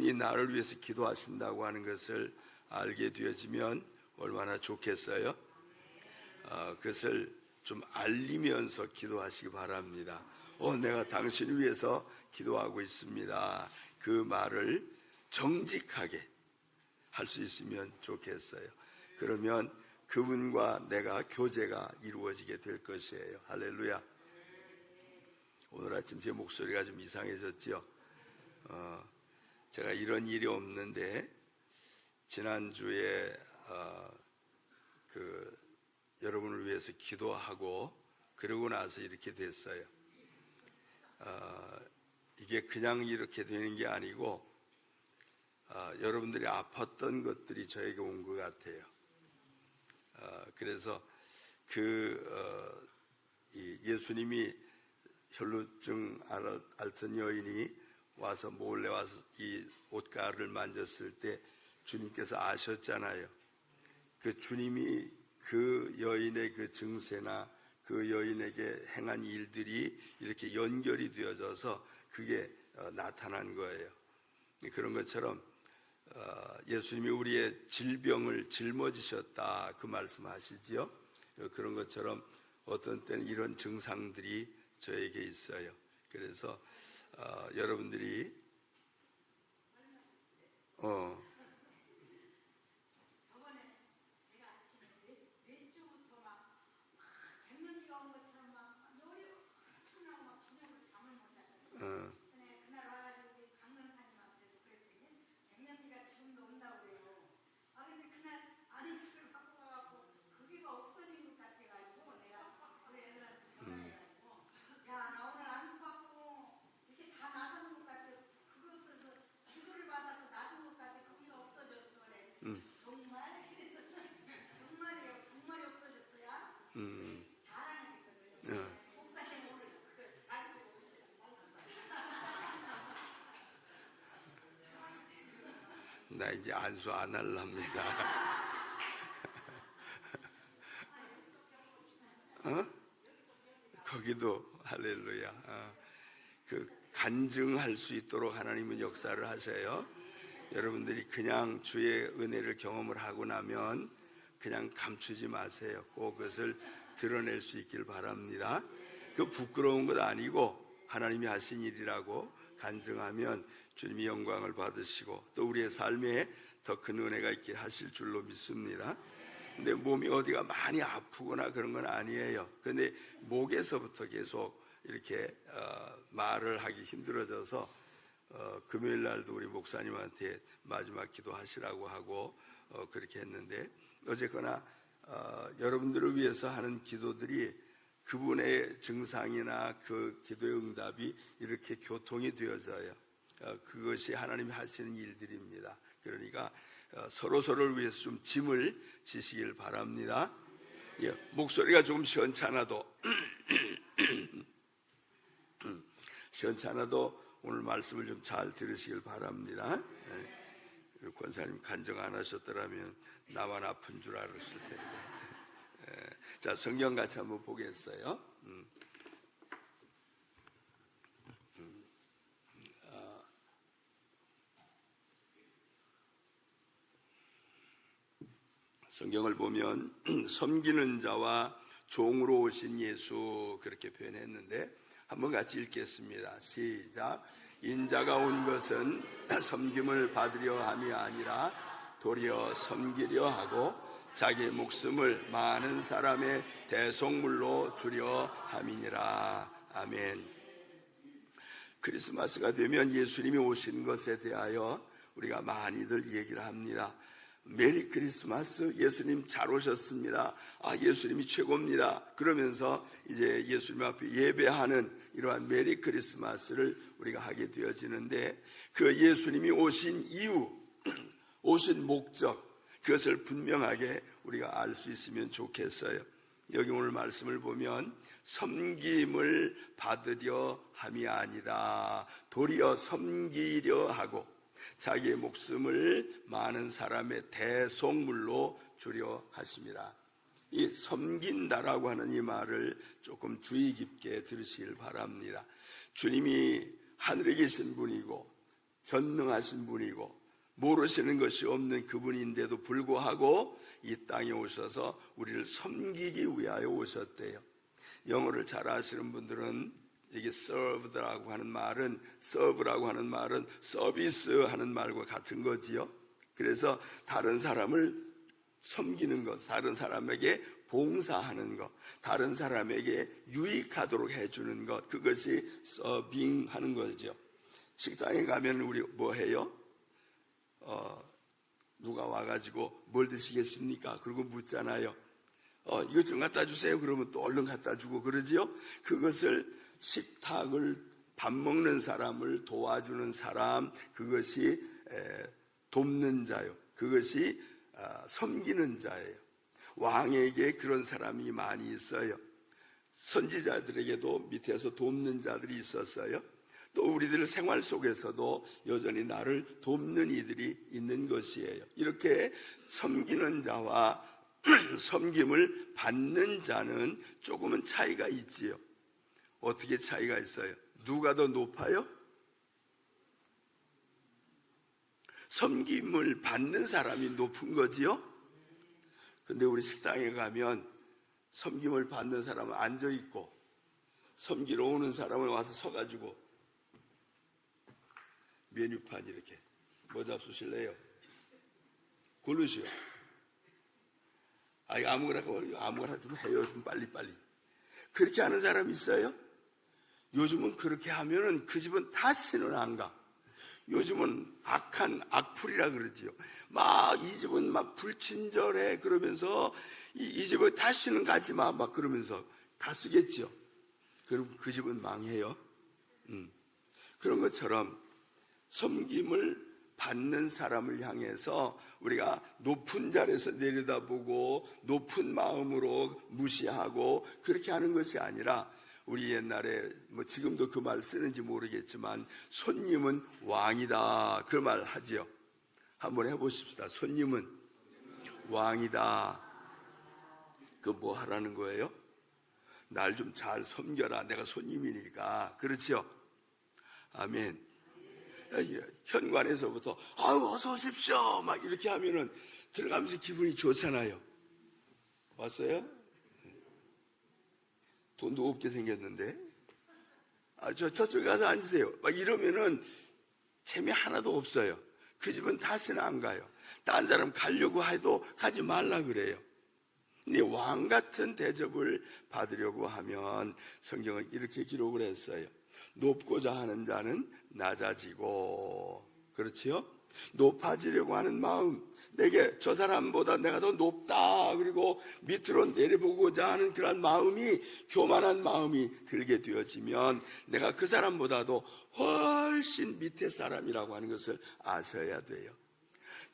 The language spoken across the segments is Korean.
이 나를 위해서 기도하신다고 하는 것을 알게 되어지면 얼마나 좋겠어요? 그것을 좀 알리면서 기도하시기 바랍니다. 내가 당신 위해서 기도하고 있습니다. 그 말을 정직하게 할 수 있으면 좋겠어요. 그러면 그분과 내가 교제가 이루어지게 될 것이에요. 할렐루야. 오늘 아침 제 목소리가 좀 이상해졌죠? 제가 이런 일이 없는데 지난주에 여러분을 위해서 기도하고 그러고 나서 이렇게 됐어요. 이게 그냥 이렇게 되는 게 아니고 여러분들이 아팠던 것들이 저에게 온 것 같아요. 그래서 예수님이 혈루증 앓던 여인이 와서 몰래 와서 이 옷가를 만졌을 때 주님께서 아셨잖아요. 그 주님이 그 여인의 그 증세나 그 여인에게 행한 일들이 이렇게 연결이 되어져서 그게 나타난 거예요. 그런 것처럼 예수님이 우리의 질병을 짊어지셨다 그 말씀하시지요. 그런 것처럼 어떤 때는 이런 증상들이 저에게 있어요. 그래서 여러분들이 나 이제 안수 안 할랍니다. 거기도 할렐루야. 간증할 수 있도록 하나님은 역사를 하세요. 여러분들이 그냥 주의 은혜를 경험을 하고 나면 그냥 감추지 마세요. 꼭 그것을 드러낼 수 있길 바랍니다. 그 부끄러운 것 아니고 하나님이 하신 일이라고 간증하면 주님이 영광을 받으시고 또 우리의 삶에 더 큰 은혜가 있게 하실 줄로 믿습니다. 근데 몸이 어디가 많이 아프거나 그런 건 아니에요. 근데 목에서부터 계속 이렇게 말을 하기 힘들어져서 금요일 날도 우리 목사님한테 마지막 기도하시라고 하고 그렇게 했는데 어쨌거나 여러분들을 위해서 하는 기도들이 그분의 증상이나 그 기도의 응답이 이렇게 교통이 되어져요. 그것이 하나님이 하시는 일들입니다. 그러니까 서로를 위해서 좀 짐을 지시길 바랍니다. 목소리가 조금 시원찮아도 오늘 말씀을 좀 잘 들으시길 바랍니다. 권사님 간증 안 하셨더라면 나만 아픈 줄 알았을 텐데. 자, 성경 같이 한번 보겠어요. 성경을 보면 섬기는 자와 종으로 오신 예수 그렇게 표현했는데 한번 같이 읽겠습니다. 시작. 인자가 온 것은 섬김을 받으려 함이 아니라 도리어 섬기려 하고 자기 목숨을 많은 사람의 대속물로 주려 함이니라. 아멘. 크리스마스가 되면 예수님이 오신 것에 대하여 우리가 많이들 얘기를 합니다. 메리 크리스마스, 예수님 잘 오셨습니다. 예수님이 최고입니다. 그러면서 이제 예수님 앞에 예배하는 이러한 메리 크리스마스를 우리가 하게 되어지는데 그 예수님이 오신 이유, 오신 목적, 그것을 분명하게 우리가 알 수 있으면 좋겠어요. 여기 오늘 말씀을 보면 섬김을 받으려 함이 아니라 도리어 섬기려 하고 자기의 목숨을 많은 사람의 대속물로 주려 하심이라. 이 섬긴다라고 하는 이 말을 조금 주의 깊게 들으시길 바랍니다. 주님이 하늘에 계신 분이고 전능하신 분이고 모르시는 것이 없는 그분인데도 불구하고 이 땅에 오셔서 우리를 섬기기 위하여 오셨대요. 영어를 잘 아시는 분들은 이게 serve라고 하는 말은 서비스 하는 말과 같은 거지요. 그래서 다른 사람을 섬기는 것, 다른 사람에게 봉사하는 것, 다른 사람에게 유익하도록 해주는 것, 그것이 서빙하는 거죠. 식당에 가면 우리 뭐 해요? 누가 와가지고 뭘 드시겠습니까? 그리고 묻잖아요. 이것 좀 갖다 주세요. 그러면 또 얼른 갖다 주고 그러지요. 그것을 식탁을 밥 먹는 사람을 도와주는 사람, 그것이 돕는 자요. 그것이 섬기는 자예요. 왕에게 그런 사람이 많이 있어요. 선지자들에게도 밑에서 돕는 자들이 있었어요. 또 우리들 생활 속에서도 여전히 나를 돕는 이들이 있는 것이에요. 이렇게 섬기는 자와 섬김을 받는 자는 조금은 차이가 있지요. 어떻게 차이가 있어요? 누가 더 높아요? 섬김을 받는 사람이 높은 거지요. 근데 우리 식당에 가면 섬김을 받는 사람은 앉아있고 섬기러 오는 사람은 와서 서가지고 메뉴판 이렇게 뭐 잡수실래요? 고르시오. 아무거나 좀 해요. 좀 빨리빨리. 그렇게 하는 사람 있어요? 요즘은 그렇게 하면은 그 집은 다시는 안 가. 요즘은 악한 악플이라 그러지요. 막 이 집은 막 불친절해 그러면서 이 집에 다시는 가지 마 막 그러면서 다 쓰겠지요. 그럼 그 집은 망해요. 그런 것처럼 섬김을 받는 사람을 향해서 우리가 높은 자리에서 내려다보고 높은 마음으로 무시하고 그렇게 하는 것이 아니라, 우리 옛날에 뭐 지금도 그 말 쓰는지 모르겠지만 손님은 왕이다 그 말 하지요. 한번 해보십시다. 손님은 왕이다. 그 뭐 하라는 거예요? 날 좀 잘 섬겨라. 내가 손님이니까. 그렇죠? 아멘. 현관에서부터 아유 어서 오십시오 막 이렇게 하면은 들어가면서 기분이 좋잖아요. 왔어요? 돈도 없게 생겼는데 저쪽에 가서 앉으세요 막 이러면은 재미 하나도 없어요. 그 집은 다시는 안 가요. 딴 사람 가려고 해도 가지 말라 그래요. 근데 왕 같은 대접을 받으려고 하면 성경은 이렇게 기록을 했어요. 높고자 하는 자는 낮아지고, 그렇지요? 높아지려고 하는 마음, 내게 저 사람보다 내가 더 높다 그리고 밑으로 내려보고자 하는 그런 마음이, 교만한 마음이 들게 되어지면 내가 그 사람보다도 훨씬 밑에 사람이라고 하는 것을 아셔야 돼요.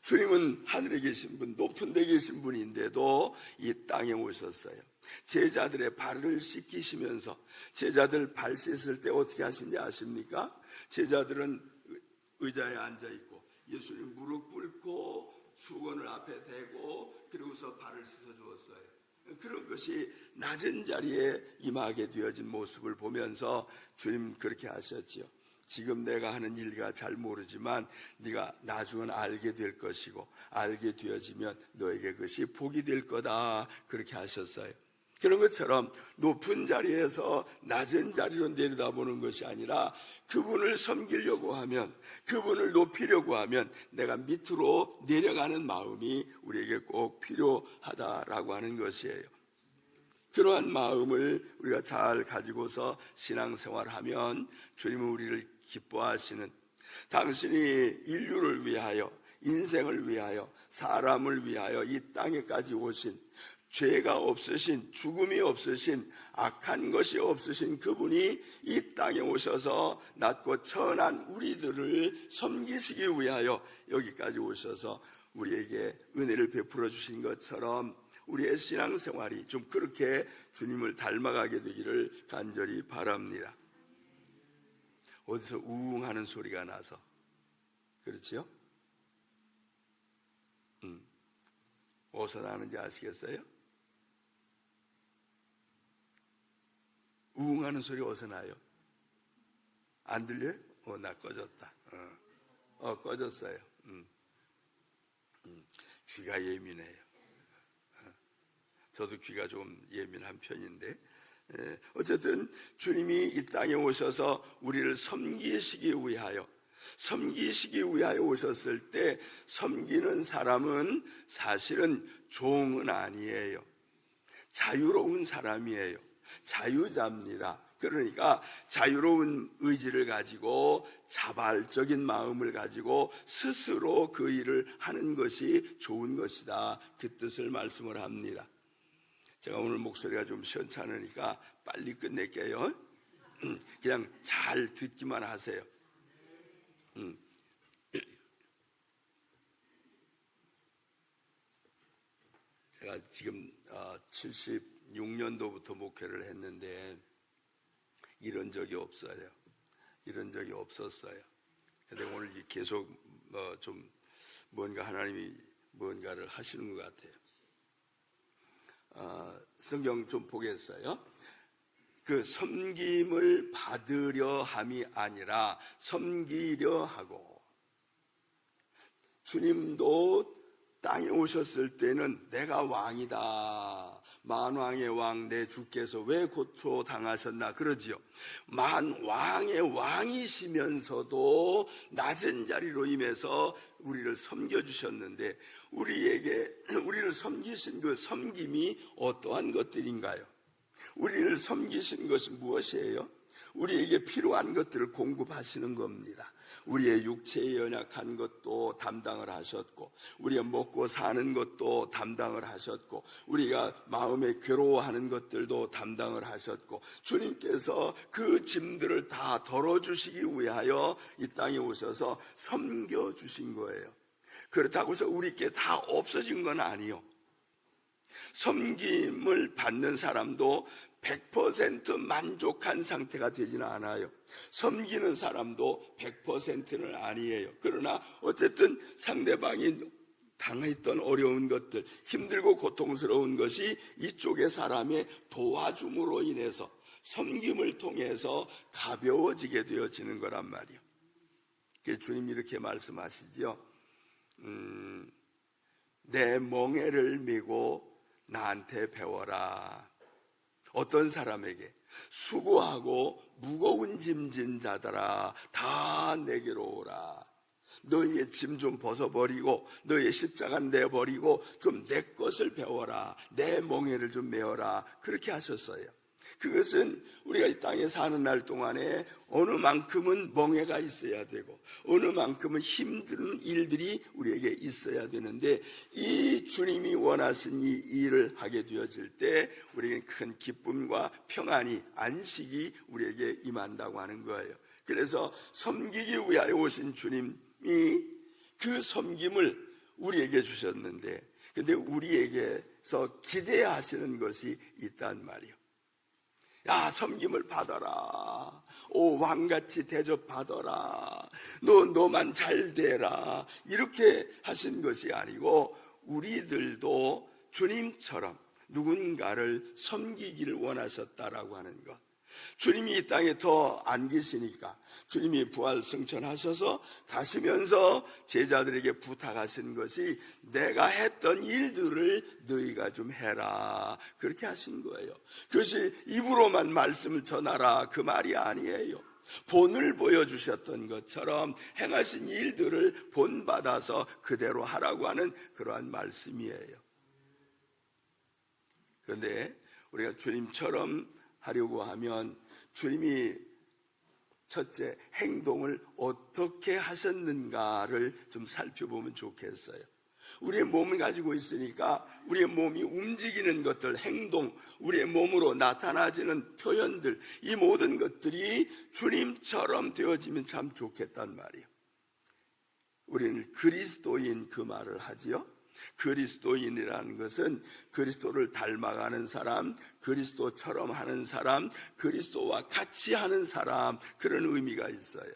주님은 하늘에 계신 분, 높은 데 계신 분인데도 이 땅에 오셨어요. 제자들의 발을 씻기시면서, 제자들 발 씻을 때 어떻게 하신지 아십니까? 제자들은 의자에 앉아있고 예수님 무릎 꿇고 수건을 앞에 대고 그러고서 발을 씻어 주었어요. 그런 것이 낮은 자리에 임하게 되어진 모습을 보면서 주님 그렇게 하셨지요. 지금 내가 하는 일과 잘 모르지만 네가 나중은 알게 될 것이고 알게 되어지면 너에게 그것이 복이 될 거다 그렇게 하셨어요. 그런 것처럼 높은 자리에서 낮은 자리로 내려다보는 것이 아니라 그분을 섬기려고 하면, 그분을 높이려고 하면 내가 밑으로 내려가는 마음이 우리에게 꼭 필요하다라고 하는 것이에요. 그러한 마음을 우리가 잘 가지고서 신앙생활하면 주님은 우리를 기뻐하시는, 당신이 인류를 위하여, 인생을 위하여, 사람을 위하여 이 땅에까지 오신, 죄가 없으신, 죽음이 없으신, 악한 것이 없으신 그분이 이 땅에 오셔서 낮고 천한 우리들을 섬기시기 위하여 여기까지 오셔서 우리에게 은혜를 베풀어 주신 것처럼 우리의 신앙생활이 좀 그렇게 주님을 닮아가게 되기를 간절히 바랍니다. 어디서 우웅하는 소리가 나서, 그렇지요? 어디서 나는지 아시겠어요? 우웅하는 소리 어디서 나요? 안 들려요? 나 꺼졌다. 꺼졌어요. 귀가 예민해요. 저도 귀가 좀 예민한 편인데, 어쨌든 주님이 이 땅에 오셔서 우리를 섬기시기 위하여 오셨을 때, 섬기는 사람은 사실은 종은 아니에요. 자유로운 사람이에요. 자유자입니다. 그러니까 자유로운 의지를 가지고 자발적인 마음을 가지고 스스로 그 일을 하는 것이 좋은 것이다, 그 뜻을 말씀을 합니다. 제가 오늘 목소리가 좀 시원찮으니까 빨리 끝낼게요. 그냥 잘 듣기만 하세요. 제가 지금 76년도부터 목회를 했는데 이런 적이 없어요. 이런 적이 없었어요. 근데 오늘 계속 좀 뭔가 하나님이 뭔가를 하시는 것 같아요. 성경 좀 보겠어요. 그 섬김을 받으려 함이 아니라 섬기려 하고, 주님도 땅에 오셨을 때는 내가 왕이다, 만왕의 왕 내 주께서 왜 고초 당하셨나 그러지요. 만왕의 왕이시면서도 낮은 자리로 임해서 우리를 섬겨주셨는데, 우리를 섬기신 그 섬김이 어떠한 것들인가요? 우리를 섬기신 것이 무엇이에요? 우리에게 필요한 것들을 공급하시는 겁니다. 우리의 육체에 연약한 것도 담당을 하셨고, 우리가 먹고 사는 것도 담당을 하셨고, 우리가 마음에 괴로워하는 것들도 담당을 하셨고, 주님께서 그 짐들을 다 덜어주시기 위하여 이 땅에 오셔서 섬겨주신 거예요. 그렇다고 해서 우리께 다 없어진 건 아니요. 섬김을 받는 사람도 100% 만족한 상태가 되지는 않아요. 섬기는 사람도 100%는 아니에요. 그러나 어쨌든 상대방이 당했던 어려운 것들, 힘들고 고통스러운 것이 이쪽의 사람의 도와줌으로 인해서, 섬김을 통해서 가벼워지게 되어지는 거란 말이에요. 주님이 이렇게 말씀하시죠. 내 멍에를 메고 나한테 배워라. 어떤 사람에게? 수고하고 무거운 짐진 자들아, 다 내게로 오라. 너희의 짐 좀 벗어버리고 너희의 십자가 내버리고 좀 내 것을 배워라. 내 멍에를 좀 메어라. 그렇게 하셨어요. 그것은 우리가 이 땅에 사는 날 동안에 어느 만큼은 멍해가 있어야 되고 어느 만큼은 힘든 일들이 우리에게 있어야 되는데, 이 주님이 원하신 이 일을 하게 되어질 때 우리에게 큰 기쁨과 평안이, 안식이 우리에게 임한다고 하는 거예요. 그래서 섬기기 위하여 오신 주님이 그 섬김을 우리에게 주셨는데, 근데 우리에게서 기대하시는 것이 있단 말이에요. 야, 섬김을 받아라. 오, 왕같이 대접받아라. 너만 잘 되라. 이렇게 하신 것이 아니고, 우리들도 주님처럼 누군가를 섬기기를 원하셨다라고 하는 것. 주님이 이 땅에 더 안 계시니까 주님이 부활 승천하셔서 가시면서 제자들에게 부탁하신 것이 내가 했던 일들을 너희가 좀 해라, 그렇게 하신 거예요. 그것이 입으로만 말씀을 전하라 그 말이 아니에요. 본을 보여주셨던 것처럼 행하신 일들을 본받아서 그대로 하라고 하는 그러한 말씀이에요. 그런데 우리가 주님처럼 하려고 하면 주님이 첫째, 행동을 어떻게 하셨는가를 좀 살펴보면 좋겠어요. 우리의 몸을 가지고 있으니까 우리의 몸이 움직이는 것들, 행동, 우리의 몸으로 나타나지는 표현들, 이 모든 것들이 주님처럼 되어지면 참 좋겠단 말이에요. 우리는 그리스도인 그 말을 하지요. 그리스도인이라는 것은 그리스도를 닮아가는 사람, 그리스도처럼 하는 사람, 그리스도와 같이 하는 사람, 그런 의미가 있어요.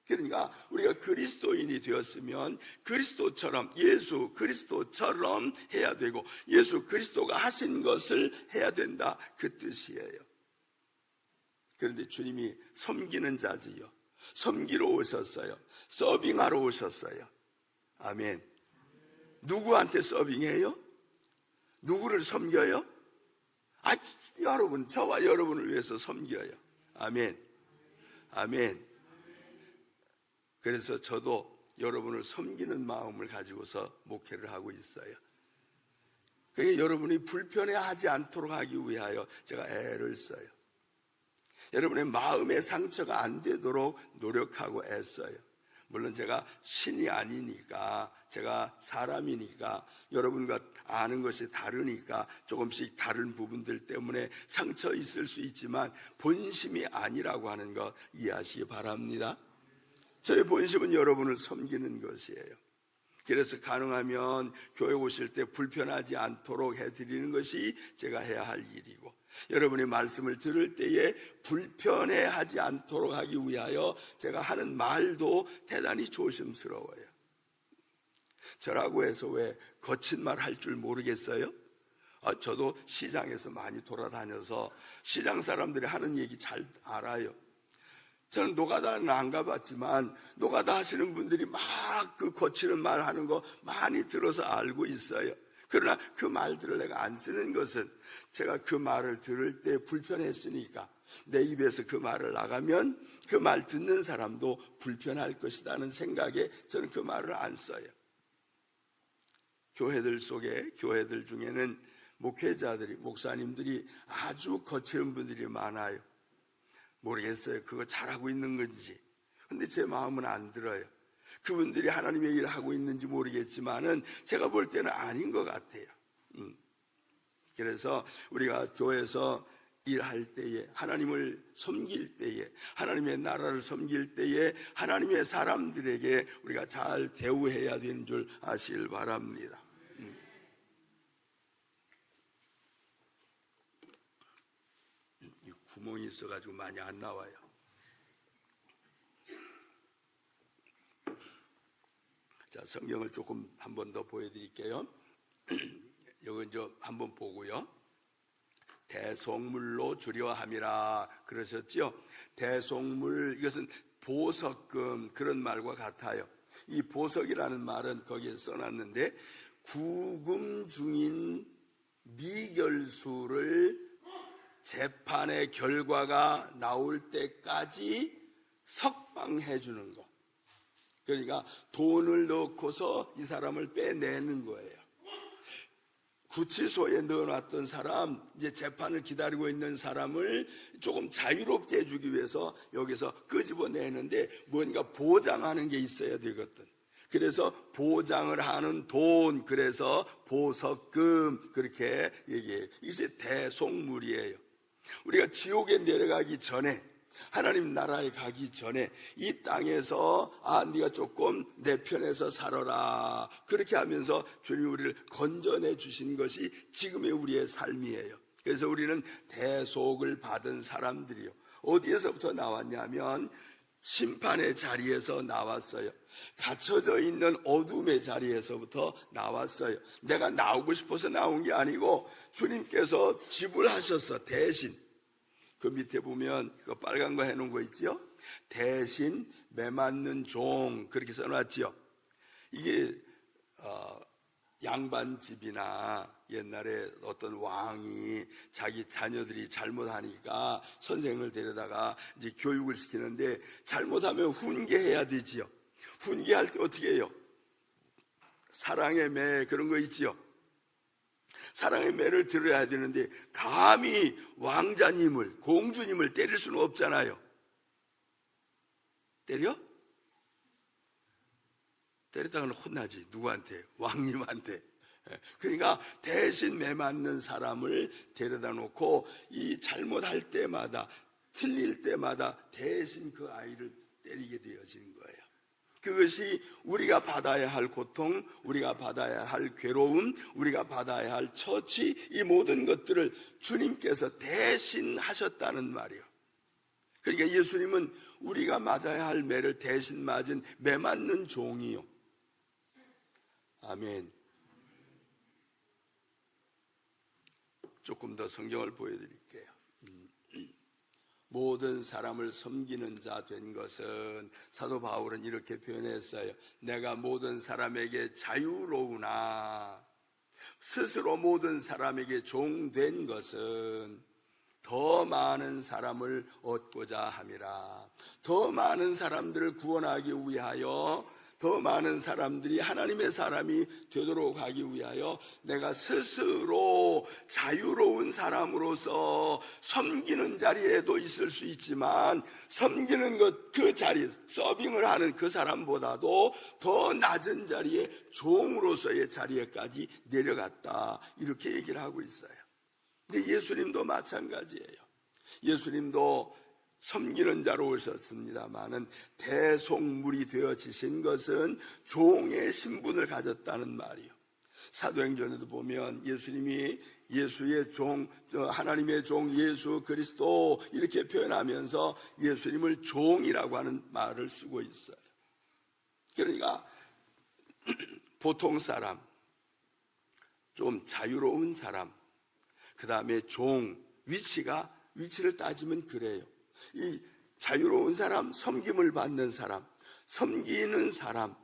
그러니까 우리가 그리스도인이 되었으면 그리스도처럼, 예수 그리스도처럼 해야 되고 예수 그리스도가 하신 것을 해야 된다, 그 뜻이에요. 그런데 주님이 섬기는 자지요. 섬기러 오셨어요. 서빙하러 오셨어요. 아멘. 누구한테 서빙해요? 누구를 섬겨요? 여러분, 저와 여러분을 위해서 섬겨요. 아멘. 아멘. 그래서 저도 여러분을 섬기는 마음을 가지고서 목회를 하고 있어요. 그러니까 여러분이 불편해하지 않도록 하기 위하여 제가 애를 써요. 여러분의 마음의 상처가 안 되도록 노력하고 애써요. 물론 제가 신이 아니니까, 제가 사람이니까, 여러분과 아는 것이 다르니까 조금씩 다른 부분들 때문에 상처 있을 수 있지만 본심이 아니라고 하는 것 이해하시기 바랍니다. 저의 본심은 여러분을 섬기는 것이에요. 그래서 가능하면 교회 오실 때 불편하지 않도록 해드리는 것이 제가 해야 할 일이고, 여러분의 말씀을 들을 때에 불편해하지 않도록 하기 위하여 제가 하는 말도 대단히 조심스러워요. 저라고 해서 왜 거친 말 할 줄 모르겠어요? 저도 시장에서 많이 돌아다녀서 시장 사람들이 하는 얘기 잘 알아요. 저는 노가다는 안 가봤지만 노가다 하시는 분들이 막 그 거치는 말 하는 거 많이 들어서 알고 있어요. 그러나 그 말들을 내가 안 쓰는 것은 제가 그 말을 들을 때 불편했으니까, 내 입에서 그 말을 나가면 그 말 듣는 사람도 불편할 것이라는 생각에 저는 그 말을 안 써요. 교회들 속에, 교회들 중에는 목회자들이, 목사님들이 아주 거칠은 분들이 많아요. 모르겠어요. 그거 잘하고 있는 건지. 근데 제 마음은 안 들어요. 그분들이 하나님의 일을 하고 있는지 모르겠지만은 제가 볼 때는 아닌 것 같아요. 그래서 우리가 교회에서 일할 때에, 하나님을 섬길 때에, 하나님의 나라를 섬길 때에 하나님의 사람들에게 우리가 잘 대우해야 되는 줄 아시길 바랍니다. 이 구멍이 있어가지고 많이 안 나와요. 자, 성경을 조금 한 번 더 보여드릴게요. 이건 한번 보고요. 대속물로 주려 함이라 그러셨죠. 대속물, 이것은 보석금, 그런 말과 같아요. 이 보석이라는 말은 거기에 써놨는데, 구금 중인 미결수를 재판의 결과가 나올 때까지 석방해 주는 거. 그러니까 돈을 넣고서 이 사람을 빼내는 거예요. 구치소에 넣어놨던 사람, 이제 재판을 기다리고 있는 사람을 조금 자유롭게 해주기 위해서 여기서 끄집어내는데 뭔가 보장하는 게 있어야 되거든. 그래서 보장을 하는 돈, 그래서 보석금, 그렇게 얘기해요. 이게 대속물이에요. 우리가 지옥에 내려가기 전에, 하나님 나라에 가기 전에 이 땅에서 네가 조금 내 편에서 살아라, 그렇게 하면서 주님이 우리를 건져내 주신 것이 지금의 우리의 삶이에요. 그래서 우리는 대속을 받은 사람들이요. 어디에서부터 나왔냐면 심판의 자리에서 나왔어요. 갇혀져 있는 어둠의 자리에서부터 나왔어요. 내가 나오고 싶어서 나온 게 아니고 주님께서 지불하셔서 대신, 그 밑에 보면 그 빨간 거 해놓은 거 있죠? 대신 매맞는 종, 그렇게 써놨죠. 이게 양반집이나 옛날에 어떤 왕이 자기 자녀들이 잘못하니까 선생을 데려다가 이제 교육을 시키는데, 잘못하면 훈계해야 되지요. 훈계할 때 어떻게 해요? 사랑의 매, 그런 거 있지요. 사랑의 매를 들어야 되는데 감히 왕자님을, 공주님을 때릴 수는 없잖아요. 때려? 때렸다가는 혼나지. 누구한테? 왕님한테. 그러니까 대신 매 맞는 사람을 데려다 놓고 이 잘못할 때마다, 틀릴 때마다 대신 그 아이를 때리게 되어지는 거예요. 그것이 우리가 받아야 할 고통, 우리가 받아야 할 괴로움, 우리가 받아야 할 처치, 이 모든 것들을 주님께서 대신 하셨다는 말이에요. 그러니까 예수님은 우리가 맞아야 할 매를 대신 맞은 매 맞는 종이요. 아멘. 조금 더 성경을 보여드릴게요. 모든 사람을 섬기는 자 된 것은, 사도 바울은 이렇게 표현했어요. 내가 모든 사람에게 자유로우나 스스로 모든 사람에게 종된 것은 더 많은 사람을 얻고자 함이라. 더 많은 사람들을 구원하기 위하여, 더 많은 사람들이 하나님의 사람이 되도록 하기 위하여 내가 스스로 자유로운 사람으로서 섬기는 자리에도 있을 수 있지만, 섬기는 것, 그 자리, 서빙을 하는 그 사람보다도 더 낮은 자리에 종으로서의 자리에까지 내려갔다, 이렇게 얘기를 하고 있어요. 근데 예수님도 마찬가지예요. 예수님도 섬기는 자로 오셨습니다마는 대속물이 되어지신 것은 종의 신분을 가졌다는 말이요. 사도행전에도 보면 예수님이 예수의 종, 하나님의 종 예수 그리스도 이렇게 표현하면서 예수님을 종이라고 하는 말을 쓰고 있어요. 그러니까 보통 사람, 좀 자유로운 사람, 그 다음에 종, 위치를 따지면 그래요. 이 자유로운 사람, 섬김을 받는 사람, 섬기는 사람,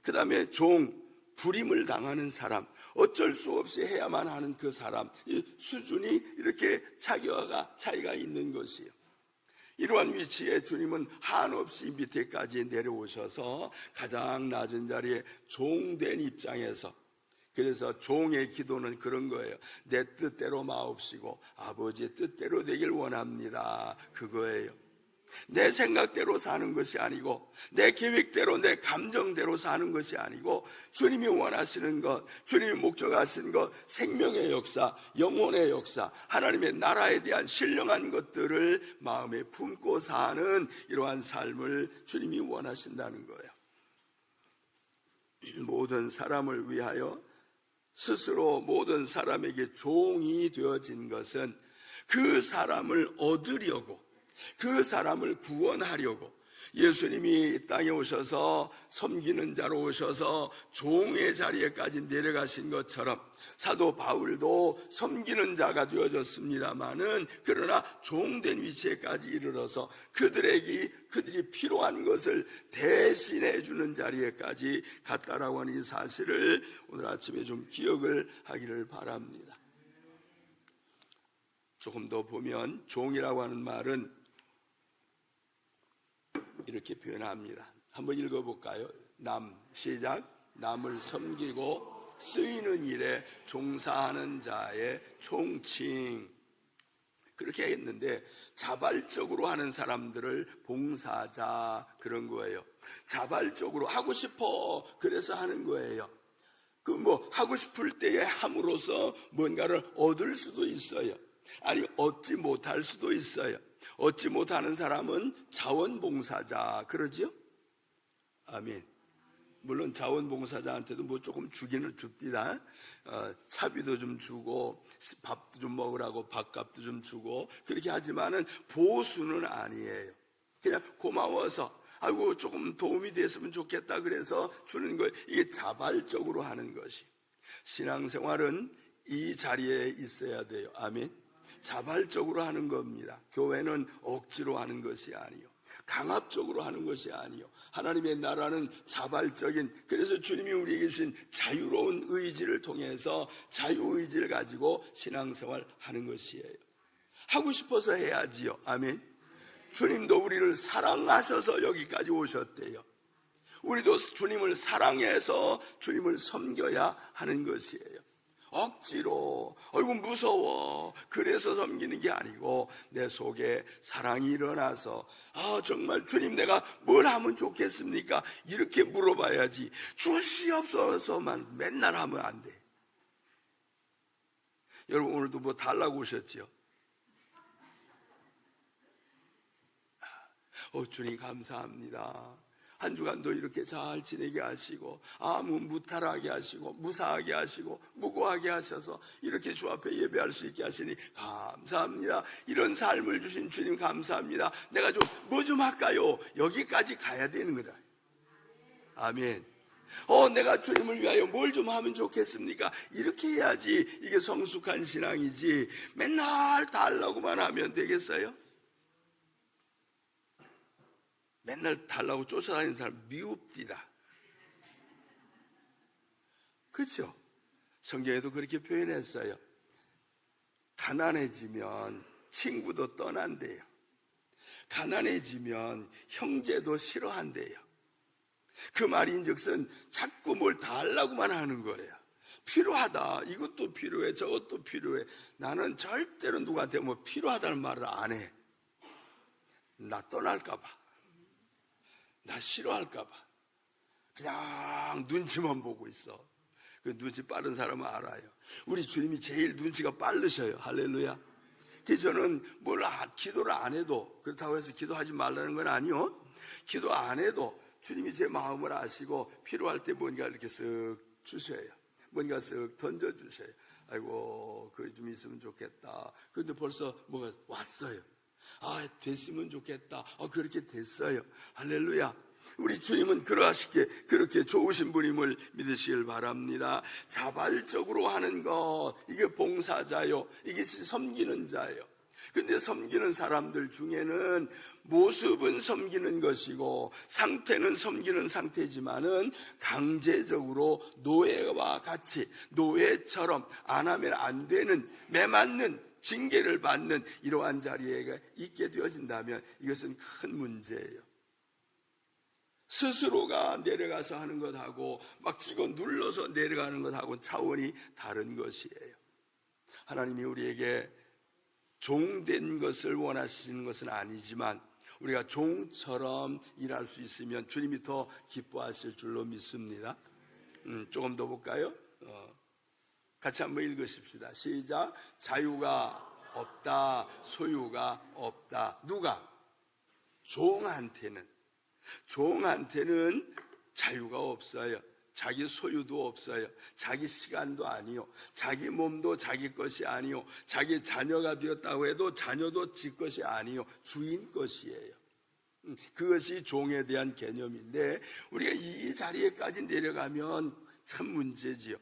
그 다음에 종, 불임을 당하는 사람, 어쩔 수 없이 해야만 하는 그 사람, 이 수준이 이렇게 차이가 있는 것이에요. 이러한 위치에 주님은 한없이 밑에까지 내려오셔서 가장 낮은 자리에 종된 입장에서, 그래서 종의 기도는 그런 거예요. 내 뜻대로 마옵시고 아버지의 뜻대로 되길 원합니다. 그거예요. 내 생각대로 사는 것이 아니고, 내 계획대로, 내 감정대로 사는 것이 아니고, 주님이 원하시는 것, 주님이 목적하신 것, 생명의 역사, 영혼의 역사, 하나님의 나라에 대한 신령한 것들을 마음에 품고 사는 이러한 삶을 주님이 원하신다는 거예요. 모든 사람을 위하여 스스로 모든 사람에게 종이 되어진 것은 그 사람을 얻으려고, 그 사람을 구원하려고, 예수님이 이 땅에 오셔서 섬기는 자로 오셔서 종의 자리에까지 내려가신 것처럼 사도 바울도 섬기는 자가 되어졌습니다마는, 그러나 종된 위치에까지 이르러서 그들이 필요한 것을 대신해 주는 자리에까지 갔다라고 하는 이 사실을 오늘 아침에 좀 기억을 하기를 바랍니다. 조금 더 보면 종이라고 하는 말은 이렇게 표현합니다. 한번 읽어볼까요? 시작. 남을 섬기고 쓰이는 일에 종사하는 자의 총칭. 그렇게 했는데 자발적으로 하는 사람들을 봉사자, 그런 거예요. 자발적으로 하고 싶어, 그래서 하는 거예요. 하고 싶을 때에 함으로써 뭔가를 얻을 수도 있어요. 아니, 얻지 못할 수도 있어요. 얻지 못하는 사람은 자원봉사자, 그러죠? 아멘. 물론 자원봉사자한테도 뭐 조금 주기는 줍디다. 차비도 좀 주고 밥도 좀 먹으라고 밥값도 좀 주고 그렇게 하지만은 보수는 아니에요. 그냥 고마워서, 아이고 조금 도움이 됐으면 좋겠다 그래서 주는 거예요. 이게 자발적으로 하는 것이. 신앙생활은 이 자리에 있어야 돼요. 아멘. 자발적으로 하는 겁니다. 교회는 억지로 하는 것이 아니요, 강압적으로 하는 것이 아니요, 하나님의 나라는 자발적인, 그래서 주님이 우리에게 주신 자유로운 의지를 통해서 자유의지를 가지고 신앙생활 하는 것이에요. 하고 싶어서 해야지요. 아멘. 주님도 우리를 사랑하셔서 여기까지 오셨대요. 우리도 주님을 사랑해서 주님을 섬겨야 하는 것이에요. 억지로, 어이구 무서워, 그래서 섬기는 게 아니고 내 속에 사랑이 일어나서, 정말 주님 내가 뭘 하면 좋겠습니까? 이렇게 물어봐야지, 주시옵소서만 맨날 하면 안 돼. 여러분 오늘도 뭐 달라고 오셨지요? 주님 감사합니다. 한 주간도 이렇게 잘 지내게 하시고, 아무 무탈하게 하시고, 무사하게 하시고, 무고하게 하셔서 이렇게 주 앞에 예배할 수 있게 하시니 감사합니다. 이런 삶을 주신 주님 감사합니다. 내가 뭐 좀 할까요? 여기까지 가야 되는 거다. 아멘. 내가 주님을 위하여 뭘 좀 하면 좋겠습니까? 이렇게 해야지 이게 성숙한 신앙이지, 맨날 달라고만 하면 되겠어요? 맨날 달라고 쫓아다니는 사람 미웁디다. 그렇죠? 성경에도 그렇게 표현했어요. 가난해지면 친구도 떠난대요. 가난해지면 형제도 싫어한대요. 그 말인즉슨 자꾸 뭘 달라고만 하는 거예요. 필요하다, 이것도 필요해, 저것도 필요해. 나는 절대로 누구한테 뭐 필요하다는 말을 안 해. 나 떠날까 봐, 나 싫어할까 봐 그냥 눈치만 보고 있어. 그 눈치 빠른 사람은 알아요. 우리 주님이 제일 눈치가 빠르셔요. 할렐루야. 그래서 저는 기도를 안 해도, 그렇다고 해서 기도하지 말라는 건 아니요, 기도 안 해도 주님이 제 마음을 아시고 필요할 때 뭔가 이렇게 쓱 주셔요. 뭔가 쓱 던져주셔요. 아이고, 그거 좀 있으면 좋겠다. 그런데 벌써 뭐가 왔어요. 아, 됐으면 좋겠다. 그렇게 됐어요. 할렐루야. 우리 주님은 그러하시게 그렇게 좋으신 분임을 믿으시길 바랍니다. 자발적으로 하는 것, 이게 봉사자요, 이것이 섬기는 자예요. 근데 섬기는 사람들 중에는 모습은 섬기는 것이고 상태는 섬기는 상태지만은 강제적으로 노예와 같이, 노예처럼 안 하면 안 되는, 매맞는, 징계를 받는 이러한 자리에 있게 되어진다면 이것은 큰 문제예요. 스스로가 내려가서 하는 것하고 막 쥐고 눌러서 내려가는 것하고는 차원이 다른 것이에요. 하나님이 우리에게 종된 것을 원하시는 것은 아니지만 우리가 종처럼 일할 수 있으면 주님이 더 기뻐하실 줄로 믿습니다. 조금 더 볼까요? 같이 한번 읽으십시다. 시작. 자유가 없다, 소유가 없다. 누가? 종한테는 자유가 없어요. 자기 소유도 없어요. 자기 시간도 아니요, 자기 몸도 자기 것이 아니요, 자기 자녀가 되었다고 해도 자녀도 지 것이 아니요, 주인 것이에요. 그것이 종에 대한 개념인데 우리가 이 자리에까지 내려가면 참 문제지요.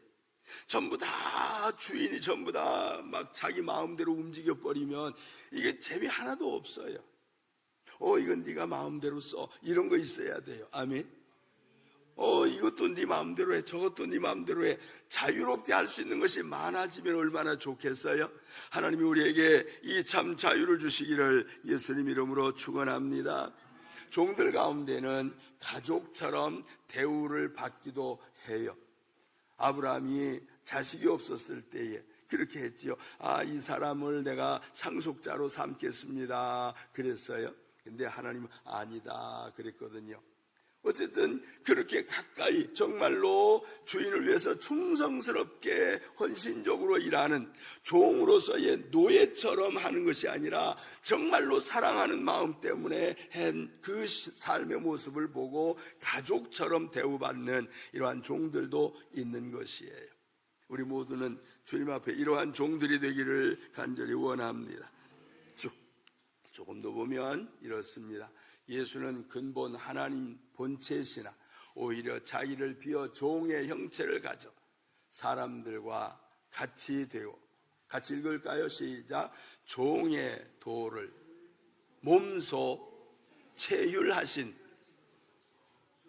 전부 다 주인이 전부 다 막 자기 마음대로 움직여 버리면 이게 재미 하나도 없어요. 이건 네가 마음대로 써, 이런 거 있어야 돼요. 아멘. 이것도 네 마음대로 해, 저것도 네 마음대로 해. 자유롭게 할 수 있는 것이 많아지면 얼마나 좋겠어요? 하나님이 우리에게 이 참 자유를 주시기를 예수님 이름으로 축원합니다. 종들 가운데는 가족처럼 대우를 받기도 해요. 아브라함이 자식이 없었을 때에 그렇게 했지요. 이 사람을 내가 상속자로 삼겠습니다 그랬어요. 근데 하나님은 아니다 그랬거든요. 어쨌든 그렇게 가까이 정말로 주인을 위해서 충성스럽게 헌신적으로 일하는 종으로서의 노예처럼 하는 것이 아니라 정말로 사랑하는 마음 때문에 한 그 삶의 모습을 보고 가족처럼 대우받는 이러한 종들도 있는 것이에요. 우리 모두는 주님 앞에 이러한 종들이 되기를 간절히 원합니다. 조금 더 보면 이렇습니다. 예수는 근본 하나님 본체시나 오히려 자기를 비워 종의 형체를 가져 사람들과 같이 되고, 같이 읽을까요? 시작. 종의 도를 몸소 체휼하신,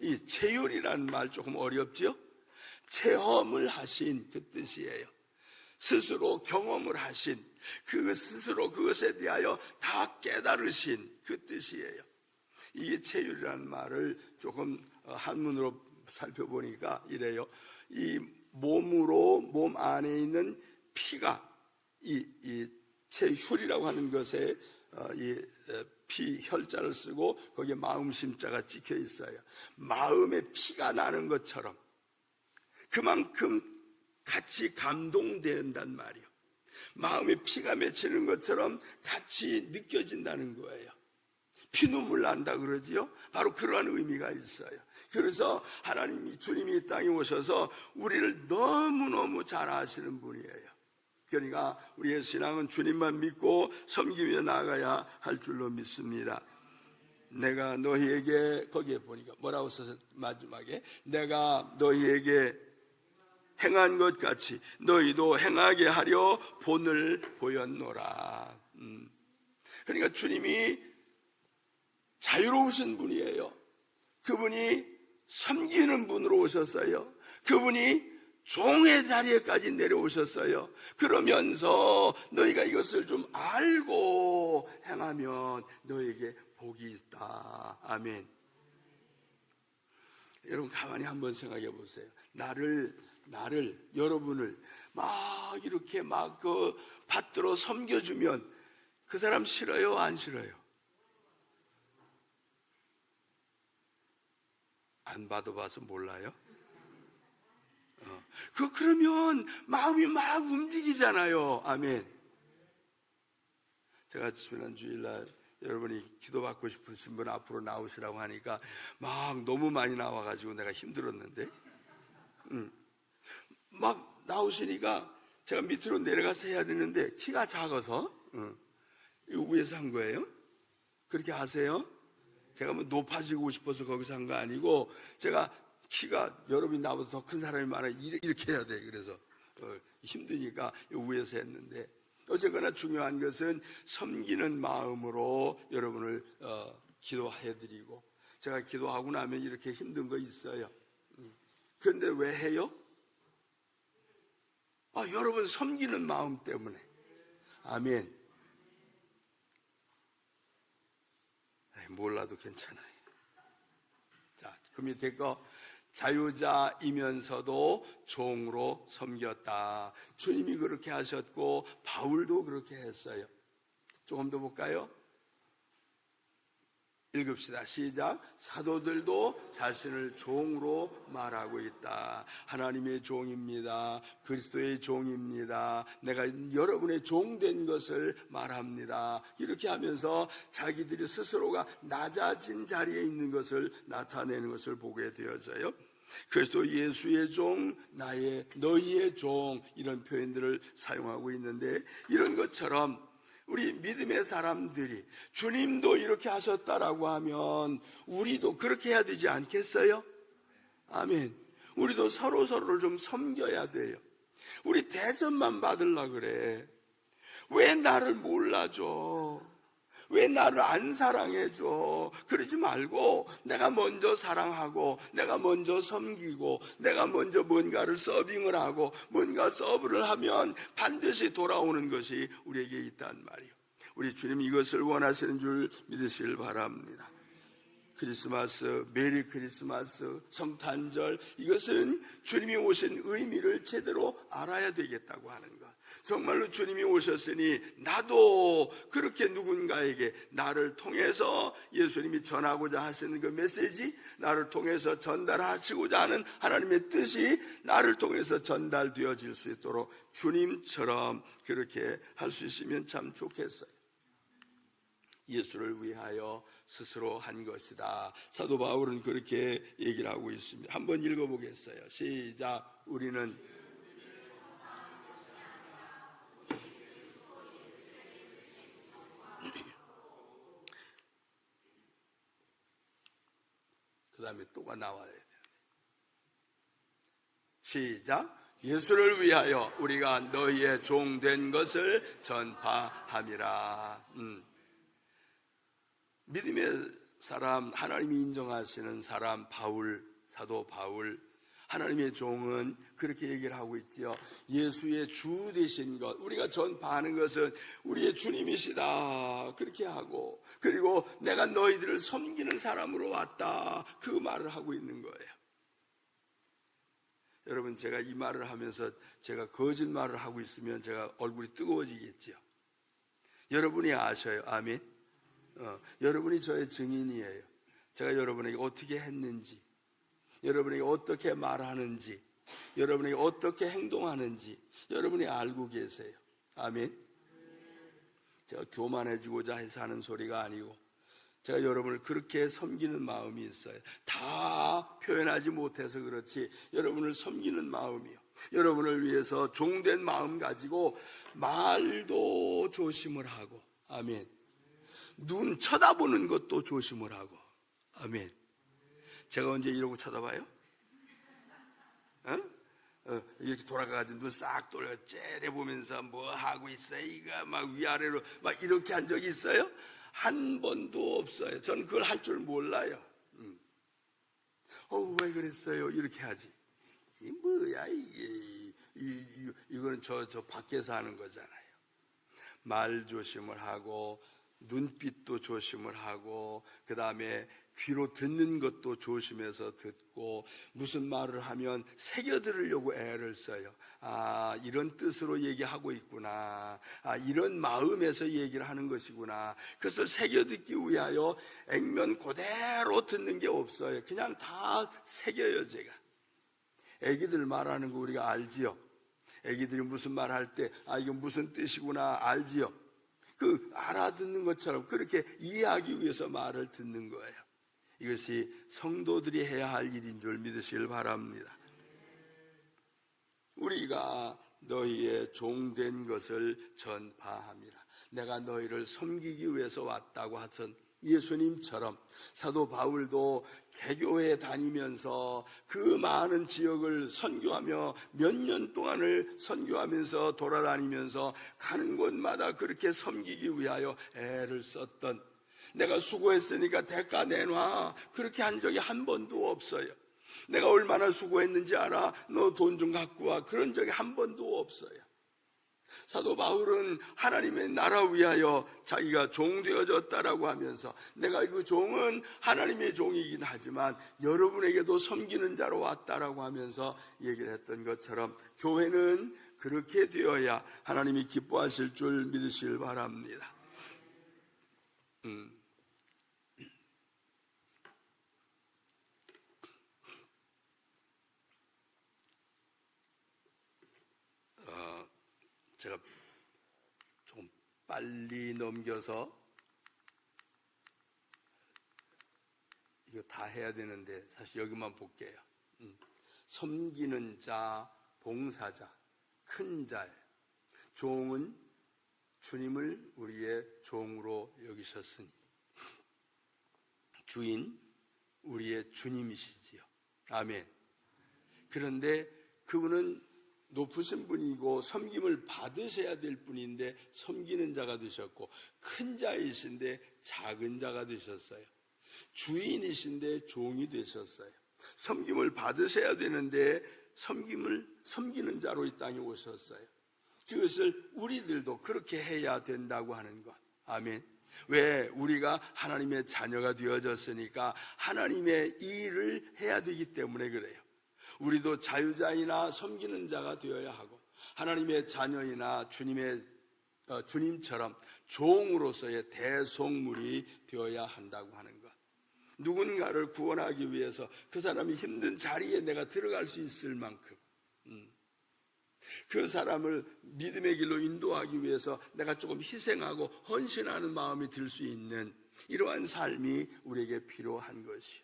이 체휼이라는 말 조금 어렵죠? 체험을 하신 그 뜻이에요. 스스로 경험을 하신, 그 스스로 그것에 대하여 다 깨달으신 그 뜻이에요. 이게 체휼이라는 말을 조금 한문으로 살펴보니까 이래요. 이 몸 안에 있는 피가 이 체휼이라고 하는 것에 이 피 혈자를 쓰고 거기에 마음 심자가 찍혀 있어요. 마음에 피가 나는 것처럼 그만큼 같이 감동된단 말이에요. 마음에 피가 맺히는 것처럼 같이 느껴진다는 거예요. 피눈물 난다 그러지요. 바로 그러한 의미가 있어요. 그래서 하나님이, 주님이 이 땅에 오셔서 우리를 너무너무 잘 아시는 분이에요. 그러니까 우리의 신앙은 주님만 믿고 섬기며 나아가야 할 줄로 믿습니다. 내가 너희에게, 거기에 보니까 뭐라고 써서 마지막에, 내가 너희에게 행한 것 같이 너희도 행하게 하려 본을 보였노라. 그러니까 주님이 자유로우신 분이에요. 그분이 섬기는 분으로 오셨어요. 그분이 종의 자리에까지 내려오셨어요. 그러면서 너희가 이것을 좀 알고 행하면 너에게 복이 있다. 아멘. 여러분 가만히 한번 생각해 보세요. 나를 여러분을 막 이렇게 막 그 받들어 섬겨주면 그 사람 싫어요? 안 싫어요? 안 받아봐서 몰라요? 그러면 마음이 막 움직이잖아요. 아멘. 제가 지난 주일날 여러분이 기도받고 싶으신 분 앞으로 나오시라고 하니까 막 너무 많이 나와가지고 내가 힘들었는데, 막 나오시니까 제가 밑으로 내려가서 해야 되는데 키가 작아서 이거 위에서 한 거예요. 그렇게 하세요. 제가 뭐 높아지고 싶어서 거기서 한 거 아니고, 제가 키가 여러분이 나보다 더 큰 사람이 많아 이렇게 해야 돼. 그래서 힘드니까 위에서 했는데, 어쨌거나 중요한 것은 섬기는 마음으로 여러분을 기도해드리고, 제가 기도하고 나면 이렇게 힘든 거 있어요. 그런데 왜 해요? 여러분 섬기는 마음 때문에. 아멘. 몰라도 괜찮아요. 자, 그 밑에 거, 자유자이면서도 종으로 섬겼다. 주님이 그렇게 하셨고 바울도 그렇게 했어요. 조금 더 볼까요? 읽읍시다. 시작. 사도들도 자신을 종으로 말하고 있다. 하나님의 종입니다. 그리스도의 종입니다. 내가 여러분의 종된 것을 말합니다. 이렇게 하면서 자기들이 스스로가 낮아진 자리에 있는 것을 나타내는 것을 보게 되어져요. 그리스도 예수의 종, 너희의 종, 이런 표현들을 사용하고 있는데, 이런 것처럼 우리 믿음의 사람들이 주님도 이렇게 하셨다라고 하면 우리도 그렇게 해야 되지 않겠어요? 아멘. 우리도 서로를 좀 섬겨야 돼요. 우리 대접만 받으려고 그래. 왜 나를 몰라줘? 왜 나를 안 사랑해줘? 그러지 말고 내가 먼저 사랑하고, 내가 먼저 섬기고, 내가 먼저 뭔가를 서빙을 하고 뭔가 서브를 하면 반드시 돌아오는 것이 우리에게 있단 말이에요. 우리 주님 이것을 원하시는 줄 믿으시길 바랍니다. 크리스마스, 메리 크리스마스, 성탄절, 이것은 주님이 오신 의미를 제대로 알아야 되겠다고 하는 것. 정말로 주님이 오셨으니 나도 그렇게 누군가에게 나를 통해서 예수님이 전하고자 하시는 그 메시지, 나를 통해서 전달하시고자 하는 하나님의 뜻이 나를 통해서 전달되어질 수 있도록 주님처럼 그렇게 할 수 있으면 참 좋겠어요. 예수를 위하여 스스로 한 것이다. 사도 바울은 그렇게 얘기를 하고 있습니다. 한번 읽어보겠어요. 시작. 우리는 그 다음에 또가 나와야 돼요. 시작. 예수를 위하여 우리가 너희의 종된 것을 전파함이라. 믿음의 사람, 하나님이 인정하시는 사람 바울, 사도 바울, 하나님의 종은 그렇게 얘기를 하고 있죠. 예수의 주 되신 것, 우리가 전파하는 것은 우리의 주님이시다, 그렇게 하고, 그리고 내가 너희들을 섬기는 사람으로 왔다, 그 말을 하고 있는 거예요. 여러분, 제가 이 말을 하면서 제가 거짓말을 하고 있으면 제가 얼굴이 뜨거워지겠죠. 여러분이 아셔요. 아멘. 여러분이 저의 증인이에요. 제가 여러분에게 어떻게 했는지, 여러분에게 어떻게 말하는지, 여러분에게 어떻게 행동하는지 여러분이 알고 계세요. 아멘. 제가 교만해지고자 해서 하는 소리가 아니고, 제가 여러분을 그렇게 섬기는 마음이 있어요. 다 표현하지 못해서 그렇지 여러분을 섬기는 마음이요, 여러분을 위해서 종된 마음 가지고 말도 조심을 하고, 아멘. 눈 쳐다보는 것도 조심을 하고, 아멘. 제가 언제 이러고 쳐다봐요? 이렇게 돌아가가지고 눈 싹 돌려 째려보면서 뭐 하고 있어? 이가 막 위아래로 막 이렇게 한 적이 있어요? 한 번도 없어요. 저는 그걸 할 줄 몰라요. 왜 그랬어요? 이렇게 하지. 이 뭐야 이게. 이거는 저 밖에서 하는 거잖아요. 말 조심을 하고 눈빛도 조심을 하고 그 다음에 귀로 듣는 것도 조심해서 듣고 무슨 말을 하면 새겨들으려고 애를 써요. 이런 뜻으로 얘기하고 있구나. 이런 마음에서 얘기를 하는 것이구나. 그것을 새겨듣기 위하여 액면 그대로 듣는 게 없어요. 그냥 다 새겨요. 제가 애기들 말하는 거 우리가 알지요. 애기들이 무슨 말 할 때 이건 무슨 뜻이구나 알지요. 그 알아듣는 것처럼 그렇게 이해하기 위해서 말을 듣는 거예요. 이것이 성도들이 해야 할 일인 줄 믿으시길 바랍니다. 우리가 너희의 종된 것을 전파함이라. 내가 너희를 섬기기 위해서 왔다고 하던 예수님처럼 사도 바울도 개교회 다니면서 그 많은 지역을 선교하며 몇 년 동안을 선교하면서 돌아다니면서 가는 곳마다 그렇게 섬기기 위하여 애를 썼던, 내가 수고했으니까 대가 내놔 그렇게 한 적이 한 번도 없어요. 내가 얼마나 수고했는지 알아? 너 돈 좀 갖고 와 그런 적이 한 번도 없어요. 사도 바울은 하나님의 나라 위하여 자기가 종되어졌다라고 하면서 내가 그 종은 하나님의 종이긴 하지만 여러분에게도 섬기는 자로 왔다라고 하면서 얘기를 했던 것처럼 교회는 그렇게 되어야 하나님이 기뻐하실 줄 믿으시길 바랍니다. 제가 조금 빨리 넘겨서 이거 다 해야 되는데 사실 여기만 볼게요. 섬기는 자, 봉사자, 큰 자예요. 종은 주님을 우리의 종으로 여기셨으니 주인 우리의 주님이시지요. 아멘. 그런데 그분은 높으신 분이고 섬김을 받으셔야 될 분인데 섬기는 자가 되셨고, 큰 자이신데 작은 자가 되셨어요. 주인이신데 종이 되셨어요. 섬김을 받으셔야 되는데 섬기는 자로 이 땅에 오셨어요. 그것을 우리들도 그렇게 해야 된다고 하는 것. 아멘. 왜? 우리가 하나님의 자녀가 되어졌으니까 하나님의 일을 해야 되기 때문에 그래요. 우리도 자유자이나 섬기는 자가 되어야 하고 하나님의 자녀이나 주님처럼 종으로서의 대속물이 되어야 한다고 하는 것. 누군가를 구원하기 위해서 그 사람이 힘든 자리에 내가 들어갈 수 있을 만큼 그 사람을 믿음의 길로 인도하기 위해서 내가 조금 희생하고 헌신하는 마음이 들 수 있는 이러한 삶이 우리에게 필요한 것이요.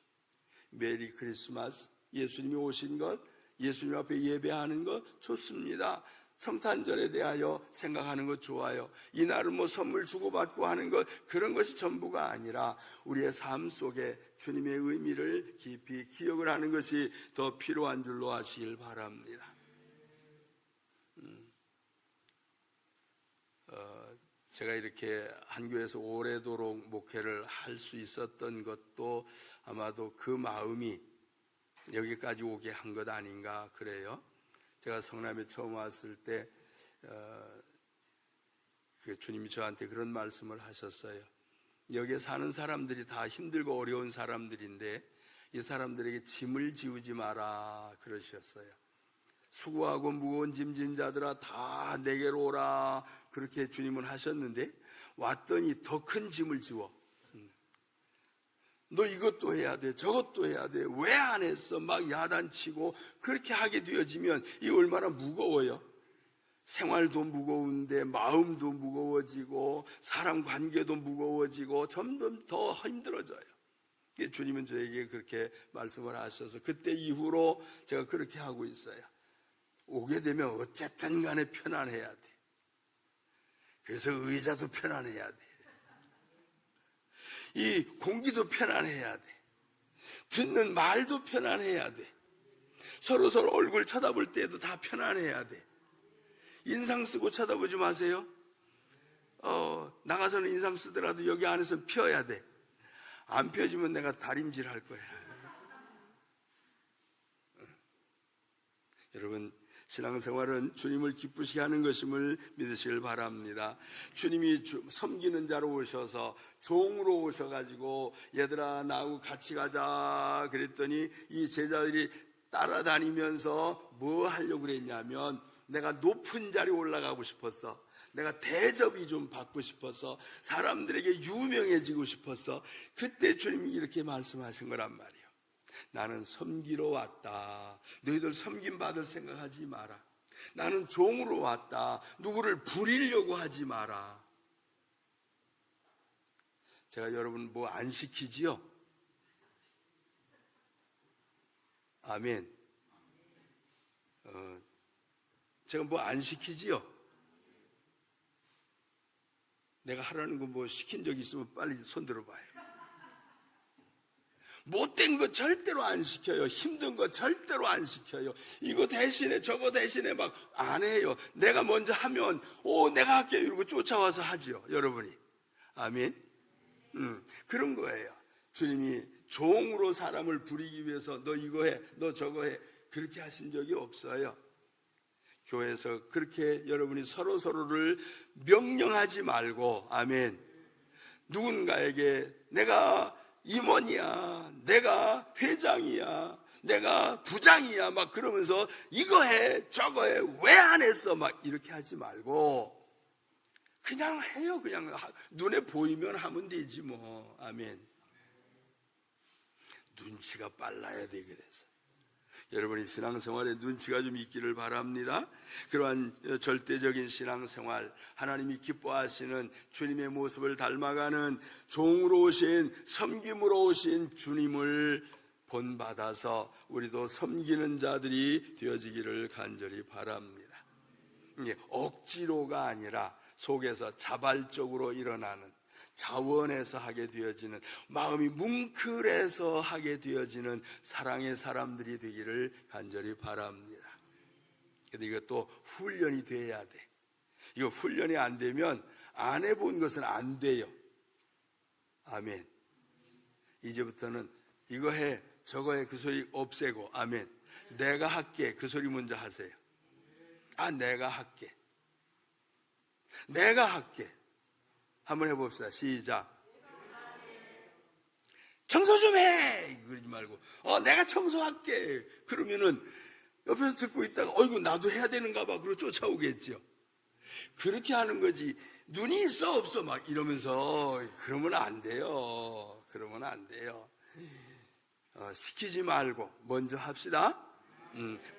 메리 크리스마스. 예수님이 오신 것, 예수님 앞에 예배하는 것 좋습니다. 성탄절에 대하여 생각하는 것 좋아요. 이날은 선물 주고받고 하는 것, 그런 것이 전부가 아니라 우리의 삶 속에 주님의 의미를 깊이 기억을 하는 것이 더 필요한 줄로 아시길 바랍니다. 제가 이렇게 한 교회에서 오래도록 목회를 할 수 있었던 것도 아마도 그 마음이 여기까지 오게 한 것 아닌가 그래요. 제가 성남에 처음 왔을 때 주님이 저한테 그런 말씀을 하셨어요. 여기에 사는 사람들이 다 힘들고 어려운 사람들인데 이 사람들에게 짐을 지우지 마라 그러셨어요. 수고하고 무거운 짐진 자들아 다 내게로 오라 그렇게 주님은 하셨는데 왔더니 더 큰 짐을 지워. 너 이것도 해야 돼 저것도 해야 돼 왜 안 했어 막 야단치고 그렇게 하게 되어지면 이게 얼마나 무거워요. 생활도 무거운데 마음도 무거워지고 사람 관계도 무거워지고 점점 더 힘들어져요. 주님은 저에게 그렇게 말씀을 하셔서 그때 이후로 제가 그렇게 하고 있어요. 오게 되면 어쨌든 간에 편안해야 돼. 그래서 의자도 편안해야 돼. 이 공기도 편안해야 돼. 듣는 말도 편안해야 돼. 서로 얼굴 쳐다볼 때도 다 편안해야 돼. 인상 쓰고 쳐다보지 마세요. 나가서는 인상 쓰더라도 여기 안에서 펴야 돼. 안 펴지면 내가 다림질 할 거야. 여러분, 신앙생활은 주님을 기쁘시게 하는 것임을 믿으시길 바랍니다. 주님이 섬기는 자로 오셔서 종으로 오셔가지고 얘들아 나하고 같이 가자 그랬더니 이 제자들이 따라다니면서 뭐 하려고 그랬냐면 내가 높은 자리에 올라가고 싶었어. 내가 대접이 좀 받고 싶어서 사람들에게 유명해지고 싶어서 그때 주님이 이렇게 말씀하신 거란 말이에요. 나는 섬기러 왔다. 너희들 섬김받을 생각하지 마라. 나는 종으로 왔다. 누구를 부리려고 하지 마라. 제가 여러분 뭐 안 시키지요? 아멘. 제가 뭐 안 시키지요? 내가 하라는 거 뭐 시킨 적 있으면 빨리 손 들어봐요. 못된 거 절대로 안 시켜요. 힘든 거 절대로 안 시켜요. 이거 대신에 저거 대신에 막 안 해요. 내가 먼저 하면 내가 할게요 이러고 쫓아와서 하죠. 여러분이. 아멘. 그런 거예요. 주님이 종으로 사람을 부리기 위해서 너 이거 해, 너 저거 해 그렇게 하신 적이 없어요. 교회에서 그렇게 여러분이 서로를 명령하지 말고, 아멘. 누군가에게 내가 임원이야, 내가 회장이야, 내가 부장이야 막 그러면서 이거 해 저거 해 왜 안 했어 막 이렇게 하지 말고 그냥 해요. 그냥 눈에 보이면 하면 되지 뭐. 아멘. 눈치가 빨라야 돼. 그래서 여러분이 신앙생활에 눈치가 좀 있기를 바랍니다. 그러한 절대적인 신앙생활, 하나님이 기뻐하시는 주님의 모습을 닮아가는 종으로 오신, 섬김으로 오신 주님을 본받아서 우리도 섬기는 자들이 되어지기를 간절히 바랍니다. 억지로가 아니라 속에서 자발적으로 일어나는, 자원해서 하게 되어지는, 마음이 뭉클해서 하게 되어지는 사랑의 사람들이 되기를 간절히 바랍니다. 근데 이것도 훈련이 돼야 돼. 이거 훈련이 안 되면 안 해본 것은 안 돼요. 아멘. 이제부터는 이거 해 저거 해 그 소리 없애고, 아멘. 내가 할게 그 소리 먼저 하세요. 내가 할게. 내가 할게. 한번 해봅시다. 시작. 청소 좀 해! 그러지 말고 내가 청소할게. 그러면은 옆에서 듣고 있다가 어이구 나도 해야 되는가 봐. 그러고 쫓아오겠죠. 그렇게 하는 거지. 눈이 있어 없어 막 이러면서 그러면 안 돼요. 그러면 안 돼요. 시키지 말고 먼저 합시다.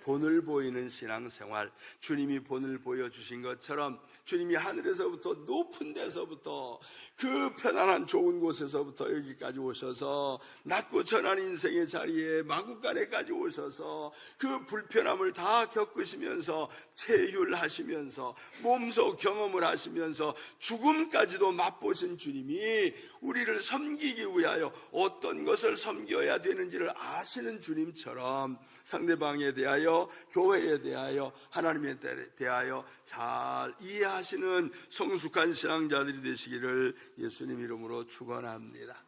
본을 보이는 신앙생활, 주님이 본을 보여주신 것처럼 주님이 하늘에서부터 높은 데서부터 그 편안한 좋은 곳에서부터 여기까지 오셔서 낮고 천한 인생의 자리에 마구간에까지 오셔서 그 불편함을 다 겪으시면서 체휼하시면서 몸소 경험을 하시면서 죽음까지도 맛보신 주님이 우리를 섬기기 위하여 어떤 것을 섬겨야 되는지를 아시는 주님처럼 상대방에 대하여, 교회에 대하여, 하나님에 대하여 잘 이해하시는 성숙한 신앙자들이 되시기를 예수님 이름으로 축원합니다.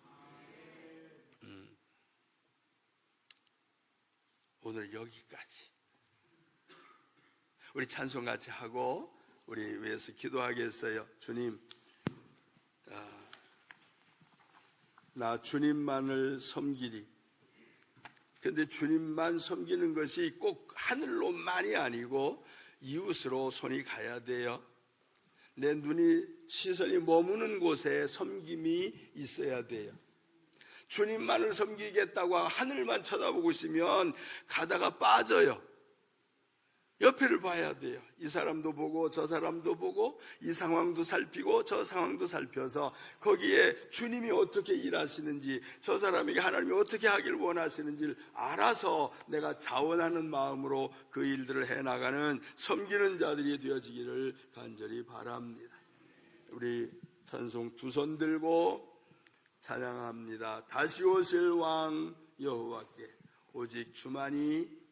오늘 여기까지. 우리 찬송 같이 하고 우리 위해서 기도하겠어요. 주님, 나 주님만을 섬기리. 근데 주님만 섬기는 것이 꼭 하늘로만이 아니고 이웃으로 손이 가야 돼요. 내 눈이, 시선이 머무는 곳에 섬김이 있어야 돼요. 주님만을 섬기겠다고 하늘만 쳐다보고 있으면 가다가 빠져요. 옆에를 봐야 돼요. 이 사람도 보고 저 사람도 보고 이 상황도 살피고 저 상황도 살펴서 거기에 주님이 어떻게 일하시는지, 저 사람에게 하나님이 어떻게 하길 원하시는지를 알아서 내가 자원하는 마음으로 그 일들을 해나가는 섬기는 자들이 되어지기를 간절히 바랍니다. 우리 찬송 두 손 들고 찬양합니다. 다시 오실 왕 여호와께 오직 주만이